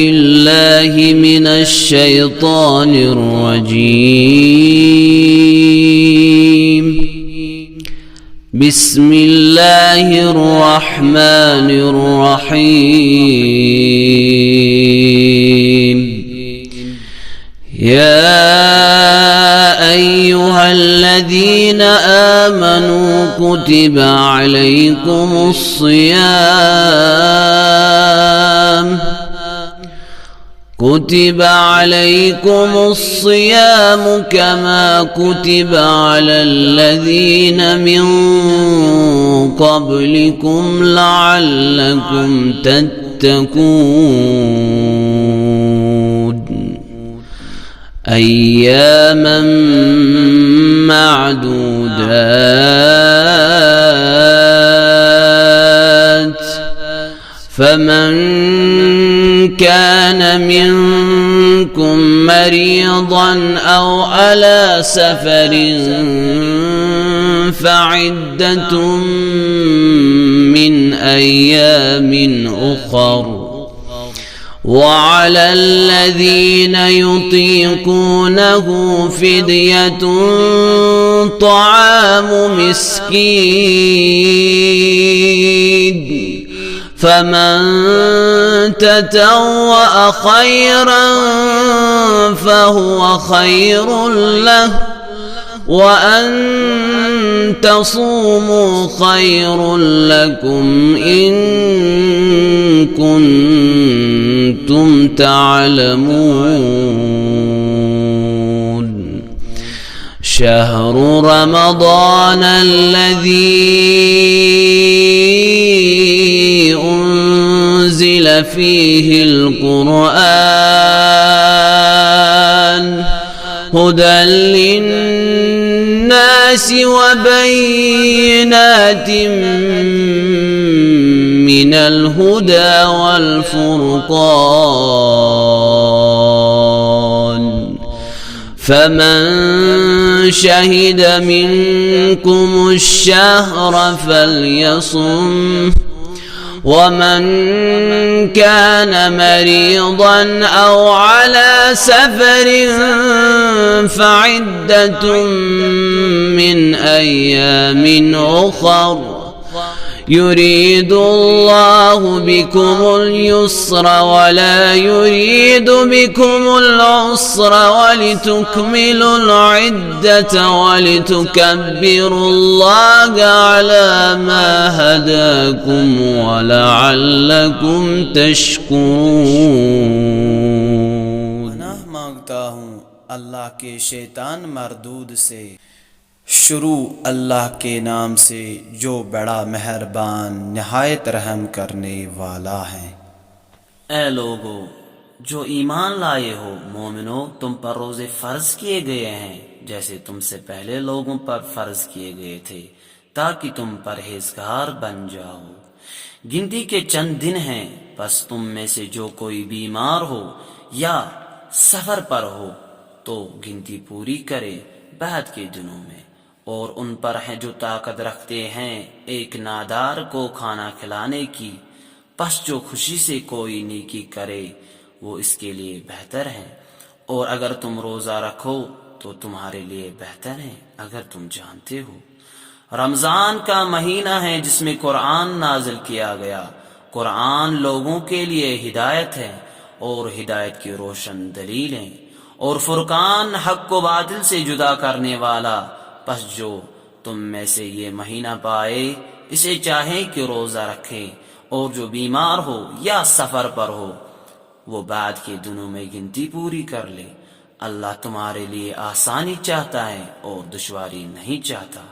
بالله من الشيطان الرجيم. بسم الله الرحمن الرحيم. يا أيها الذين آمنوا كتب عليكم الصيام كما كتب على الذين من قبلكم لعلكم تتقون. أياما معدودات، فمن كان منكم مريضا أو على سفر فعدة من أيام أخر. وعلى الذين يطيقونه فدية طعام مسكين، فمن تطوع خيرا فهو خير له، وأن تصوموا خير لكم إن كنتم تعلمون. شهر رمضان الذي أنزل فيه القرآن هدى للناس وبينات من الهدى والفرقان، فمن شهد منكم الشهر فليصم، ومن كان مريضا أو على سفر فعدة من أيام أخر. يريد الله بكم اليسر ولا يريد بكم العسر ولتكملوا العدة ولتكبروا الله على ما هداكم ولعلكم تشكرون. पनाह मांगता हूँ अल्लाह के शैतान मरदूद से। शुरू अल्लाह के नाम से जो बड़ा मेहरबान निहायत रहम करने वाला है। ए लोगो जो ईमान लाए हो, मोमिनो तुम पर रोजे फर्ज किए गए हैं जैसे तुमसे पहले लोगों पर फर्ज किए गए थे, ताकि तुम परहेजगार बन जाओ। गिनती के चंद दिन हैं, बस तुम में से जो कोई बीमार हो या सफर पर हो तो गिनती पूरी करे बाद के दिनों में। और उन पर है जो ताकत रखते हैं एक नादार को खाना खिलाने की, बस जो खुशी से कोई नेकी करे वो इसके लिए बेहतर है। और अगर तुम रोज़ा रखो तो तुम्हारे लिए बेहतर है अगर तुम जानते हो। रमज़ान का महीना है जिसमें कुरान नाजिल किया गया। कुरान लोगों के लिए हिदायत है और हिदायत की रोशन दलील है, और फुरकान हक को बातिल से जुदा करने वाला। बस जो तुम में से ये महीना पाए इसे चाहे कि रोज़ा रखे, और जो बीमार हो या सफ़र पर हो वो बाद के दिनों में गिनती पूरी कर ले। अल्लाह तुम्हारे लिए आसानी चाहता है और दुश्वारी नहीं चाहता,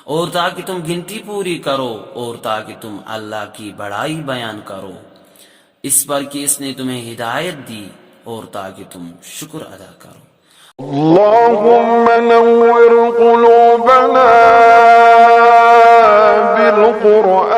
और ताकि तुम गिनती पूरी करो और ताकि तुम अल्लाह की बड़ाई बयान करो इस पर कि इसने तुम्हें हिदायत दी, और ताकि तुम शुक्र अदा करो। اللهم نور قلوبنا بالقرآن